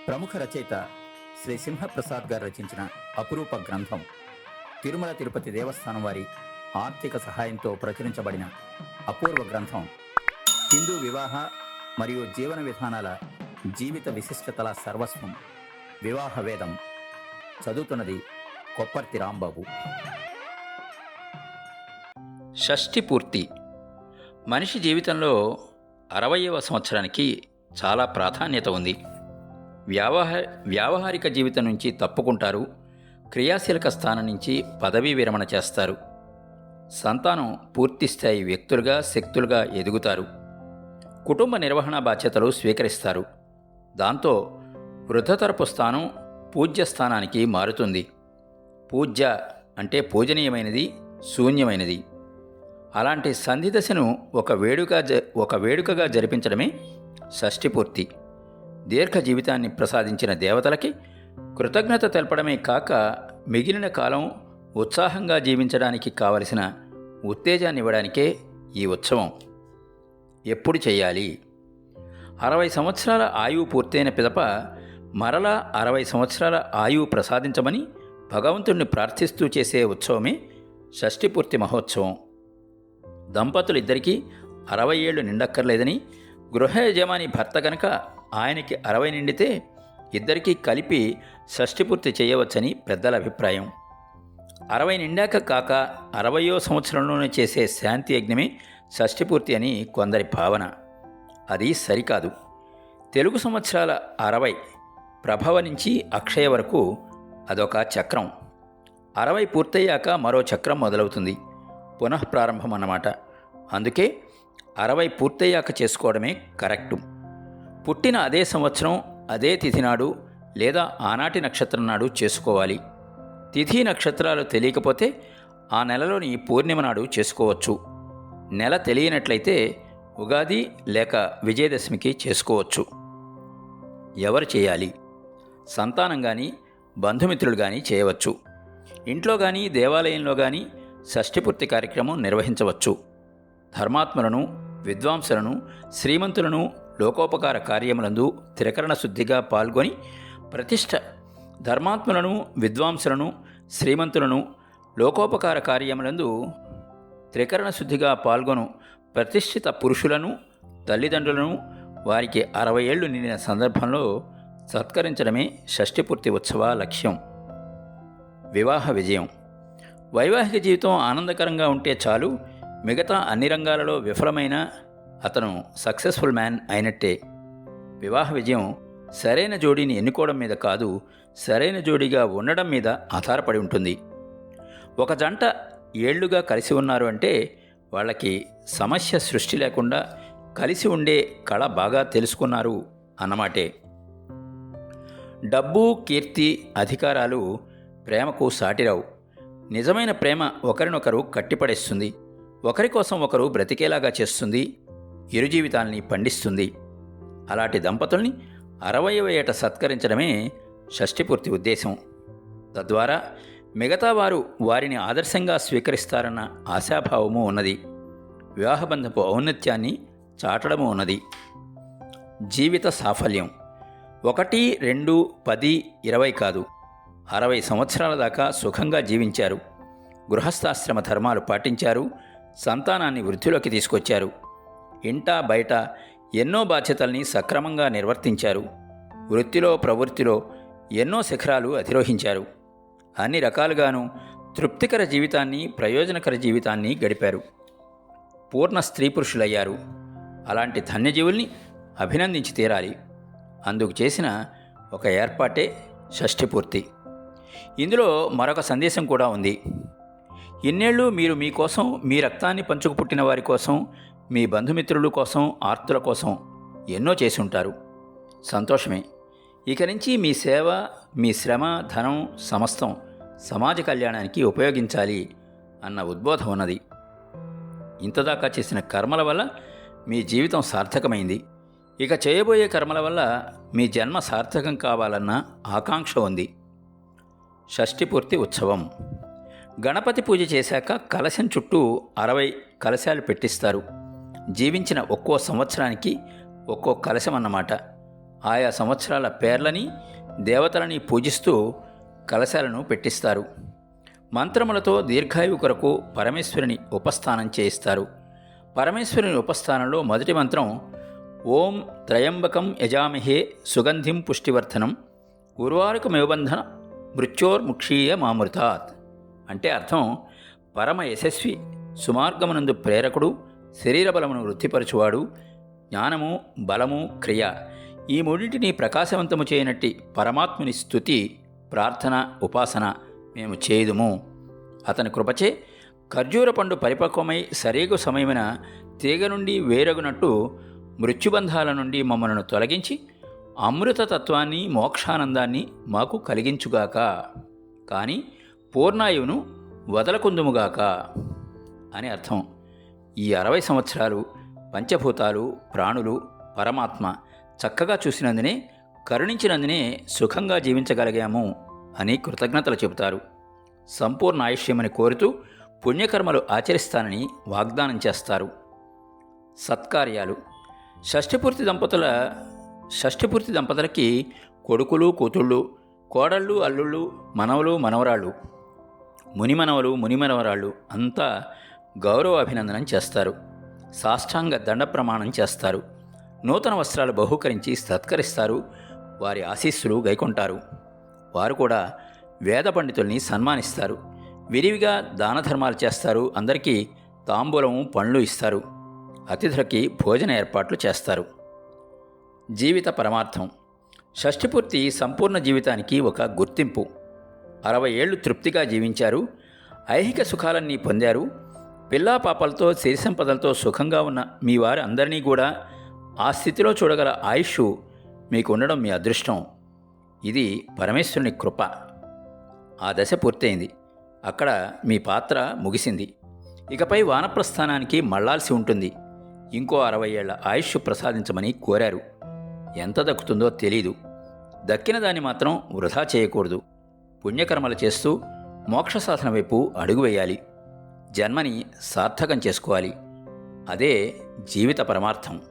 ప్రముఖ రచయిత శ్రీ సింహప్రసాద్ గారు రచించిన అపురూప గ్రంథం తిరుమల తిరుపతి దేవస్థానం వారి ఆర్థిక సహాయంతో ప్రచురించబడిన అపూర్వ గ్రంథం హిందూ వివాహ మరియు జీవన విధానాల జీవిత విశిష్టతల సర్వస్వం వివాహ వేదం. చదువుతున్నది కొప్పర్తి రాంబాబు. షష్ఠి పూర్తి. మనిషి జీవితంలో 60వ సంవత్సరానికి చాలా ప్రాధాన్యత ఉంది. వ్యావహారిక జీవితం నుంచి తప్పుకుంటారు. క్రియాశీలక స్థానం నుంచి పదవీ విరమణ చేస్తారు. సంతానం పూర్తిస్థాయి వ్యక్తులుగా శక్తులుగా ఎదుగుతారు. కుటుంబ నిర్వహణ బాధ్యతలు స్వీకరిస్తారు. దాంతో వృద్ధతరపు స్థానం పూజ్య స్థానానికి మారుతుంది. పూజ్య అంటే పూజనీయమైనది, శూన్యమైనది. అలాంటి సంధి దశను ఒక వేడుకగా జరిపించడమే షష్ఠి పూర్తి. దీర్ఘ జీవితాన్ని ప్రసాదించిన దేవతలకి కృతజ్ఞత తెలపడమే కాక మిగిలిన కాలం ఉత్సాహంగా జీవించడానికి కావలసిన ఉత్తేజాన్ని ఇవ్వడానికే ఈ ఉత్సవం. ఎప్పుడు చేయాలి? 60 సంవత్సరాల ఆయువు పూర్తయిన పిదప మరలా 60 సంవత్సరాల ఆయువు ప్రసాదించమని భగవంతుణ్ణి ప్రార్థిస్తూ చేసే ఉత్సవమే షష్ఠి పూర్తి మహోత్సవం. దంపతులిద్దరికీ 60 ఏళ్లు నిండక్కర్లేదని, గృహ యజమాని భర్త కనుక ఆయనకి 60 నిండితే ఇద్దరికీ కలిపి షష్ఠి పూర్తి చేయవచ్చని పెద్దల అభిప్రాయం. 60 నిండాక కాక 60వ సంవత్సరంలోనే చేసే శాంతి యజ్ఞమే షష్ఠి పూర్తి అని కొందరి భావన. అది సరికాదు. తెలుగు సంవత్సరాల 60 ప్రభవ నుంచి అక్షయ వరకు అదొక చక్రం. 60 పూర్తయ్యాక మరో చక్రం మొదలవుతుంది. పునఃప్రారంభం అన్నమాట. అందుకే 60 పూర్తయ్యాక చేసుకోవడమే కరెక్టు. పుట్టిన అదే సంవత్సరం అదే తిథి నాడు లేదా ఆనాటి నక్షత్రం నాడు చేసుకోవాలి. తిథి నక్షత్రాలు తెలియకపోతే ఆ నెలలోని పూర్ణిమ నాడు చేసుకోవచ్చు. నెల తెలియనట్లయితే ఉగాది లేక విజయదశమికి చేసుకోవచ్చు. ఎవరు చేయాలి? సంతానం కానీ బంధుమిత్రులు కానీ చేయవచ్చు. ఇంట్లో కానీ దేవాలయంలో కానీ షష్ఠిపూర్తి కార్యక్రమం నిర్వహించవచ్చు. ధర్మాత్ములను, విద్వాంసులను, శ్రీమంతులను లోకోపకార కార్యములందు త్రికరణ శుద్ధిగా పాల్గొని ధర్మాత్ములను, విద్వాంసులను, శ్రీమంతులను లోకోపకార కార్యములందు త్రికరణ శుద్ధిగా పాల్గొను ప్రతిష్ఠిత పురుషులను, తల్లిదండ్రులను వారికి 60 ఏళ్లు నిండిన సందర్భంలో సత్కరించడమే షష్ఠిపూర్తి ఉత్సవ లక్ష్యం. వివాహ విజయం. వైవాహిక జీవితం ఆనందకరంగా ఉంటే చాలు. మిగతా అన్ని రంగాలలో విఫలమైన అతను సక్సెస్ఫుల్ మ్యాన్ అయినట్టే. వివాహ విజయం సరైన జోడీని ఎన్నుకోవడం మీద కాదు, సరైన జోడీగా ఉండడం మీద ఆధారపడి ఉంటుంది. ఒక జంట ఏళ్లుగా కలిసి ఉన్నారు అంటే వాళ్ళకి సమస్య సృష్టి లేకుండా కలిసి ఉండే కళ బాగా తెలుసుకున్నారు అన్నమాటే. డబ్బు, కీర్తి, అధికారాలు ప్రేమకు సాటిరావు. నిజమైన ప్రేమ ఒకరినొకరు కట్టిపడేస్తుంది. ఒకరి కోసం ఒకరు బ్రతికేలాగా చేస్తుంది. ఇరు జీవితాల్ని పండిస్తుంది. అలాంటి దంపతుల్ని 60వ ఏట సత్కరించడమే షష్ఠిపూర్తి ఉద్దేశం. తద్వారా మిగతా వారు వారిని ఆదర్శంగా స్వీకరిస్తారన్న ఆశాభావము ఉన్నది. వివాహబంధపు ఔన్నత్యాన్ని చాటడము ఉన్నది. జీవిత సాఫల్యం. 1, 2, 10, 20 కాదు, 60 సంవత్సరాల దాకా సుఖంగా జీవించారు. గృహస్థాశ్రమ ధర్మాలు పాటించారు. సంతానాన్ని వృద్ధిలోకి తీసుకొచ్చారు. ఇంట బయట ఎన్నో బాధ్యతల్ని సక్రమంగా నిర్వర్తించారు. వృత్తిలో ప్రవృత్తిలో ఎన్నో శిఖరాలు అధిరోహించారు. అన్ని రకాలుగాను తృప్తికర జీవితాన్ని, ప్రయోజనకర జీవితాన్ని గడిపారు. పూర్ణ స్త్రీ పురుషులయ్యారు. అలాంటి ధన్యజీవుల్ని అభినందించి తీరాలి. అందుకు చేసిన ఒక ఏర్పాటే షష్ఠిపూర్తి. ఇందులో మరొక సందేశం కూడా ఉంది. ఇన్నేళ్ళు మీరు మీకోసం, మీ రక్తాన్ని పంచుకు పుట్టిన వారి కోసం, మీ బంధుమిత్రుల కోసం, ఆర్తుల కోసం ఎన్నో చేసి ఉంటారు. సంతోషమే. ఇక నుంచి మీ సేవ, మీ శ్రమ, ధనం సమస్తం సమాజ కళ్యాణానికి ఉపయోగించాలి అన్న ఉద్బోధం ఉన్నది. ఇంతదాకా చేసిన కర్మల వల్ల మీ జీవితం సార్థకమైంది. ఇక చేయబోయే కర్మల వల్ల మీ జన్మ సార్థకం కావాలన్న ఆకాంక్ష ఉంది. షష్ఠిపూర్తి ఉత్సవం. గణపతి పూజ చేశాక కలశం చుట్టూ 60 కలశాలు పెట్టిస్తారు. జీవించిన ఒక్కో సంవత్సరానికి ఒక్కో కలశం అన్నమాట. ఆయా సంవత్సరాల పేర్లని దేవతలని పూజిస్తూ కలశాలను పెట్టిస్తారు. మంత్రములతో దీర్ఘాయువు కొరకు పరమేశ్వరుని ఉపస్థానం చేయిస్తారు. పరమేశ్వరుని ఉపస్థానంలో మొదటి మంత్రం ఓం త్రయంబకం యజామహే సుగంధిం పుష్టివర్ధనం ఉర్వారుకమివబంధన మృత్యోర్ముక్షీయ మామృతాత్. అంటే అర్థం పరమ యశస్వి, సుమార్గమునందు ప్రేరకుడు, శరీర బలమును వృద్ధిపరచువాడు, జ్ఞానము బలము క్రియ ఈ మూడింటిని ప్రకాశవంతము చేయనట్టి పరమాత్ముని స్తుతి ప్రార్థన ఉపాసన మేము చేయుదుము. అతని కృపచే ఖర్జూర పండు పరిపక్వమై సరేగు సమయమున తీగ నుండి వేరగునట్టు మృత్యుబంధాల నుండి మమ్మలను తొలగించి అమృతతత్వాన్ని మోక్షానందాన్ని మాకు కలిగించుగాక. కానీ పూర్ణాయువును వదలకుందుముగాక అని అర్థం. ఈ 60 సంవత్సరాలు పంచభూతాలు, ప్రాణులు, పరమాత్మ చక్కగా చూసినందునే, కరుణించినందునే సుఖంగా జీవించగలిగాము అని కృతజ్ఞతలు చెబుతారు. సంపూర్ణ ఆయుష్యమని కోరుతూ పుణ్యకర్మలు ఆచరిస్తానని వాగ్దానం చేస్తారు. సత్కార్యాలు. షష్ఠపూర్తి దంపతులకి కొడుకులు కూతుళ్ళు, కోడళ్ళు అల్లుళ్ళు, మనవలు మనవరాళ్ళు, మునిమనవలు మునిమనవరాళ్ళు అంతా గౌరవ అభినందనం చేస్తారు. సాష్టాంగ దండ ప్రమాణం చేస్తారు. నూతన వస్త్రాలు బహూకరించి సత్కరిస్తారు. వారి ఆశీస్సులు గైకొంటారు. వారు కూడా వేద పండితుల్ని సన్మానిస్తారు. విరివిగా దాన ధర్మాలు చేస్తారు. అందరికీ తాంబూలము పండ్లు ఇస్తారు. అతిథులకి భోజన ఏర్పాట్లు చేస్తారు. జీవిత పరమార్థం. షష్ఠిపూర్తి సంపూర్ణ జీవితానికి ఒక గుర్తింపు. 60 ఏళ్లు తృప్తిగా జీవించారు. ఐహిక సుఖాలన్నీ పొందారు. పిల్లా పాపలతో సిరి సంపదలతో సుఖంగా ఉన్న మీ వారి అందరినీ కూడా ఆ స్థితిలో చూడగల ఆయుష్ మీకు ఉండడం మీ అదృష్టం. ఇది పరమేశ్వరుని కృప. ఆ దశ పూర్తయింది. అక్కడ మీ పాత్ర ముగిసింది. ఇకపై వానప్రస్థానానికి మళ్లాల్సి ఉంటుంది. ఇంకో 60 ఏళ్ల ఆయుష్ ప్రసాదించమని కోరారు. ఎంత దక్కుతుందో తెలీదు. దక్కిన దాన్ని మాత్రం వృధా చేయకూడదు. పుణ్యకర్మలు చేస్తూ మోక్ష సాధన వైపు అడుగు వేయాలి. జన్మని సార్థకం చేసుకోవాలి. అదే జీవిత పరమార్థం.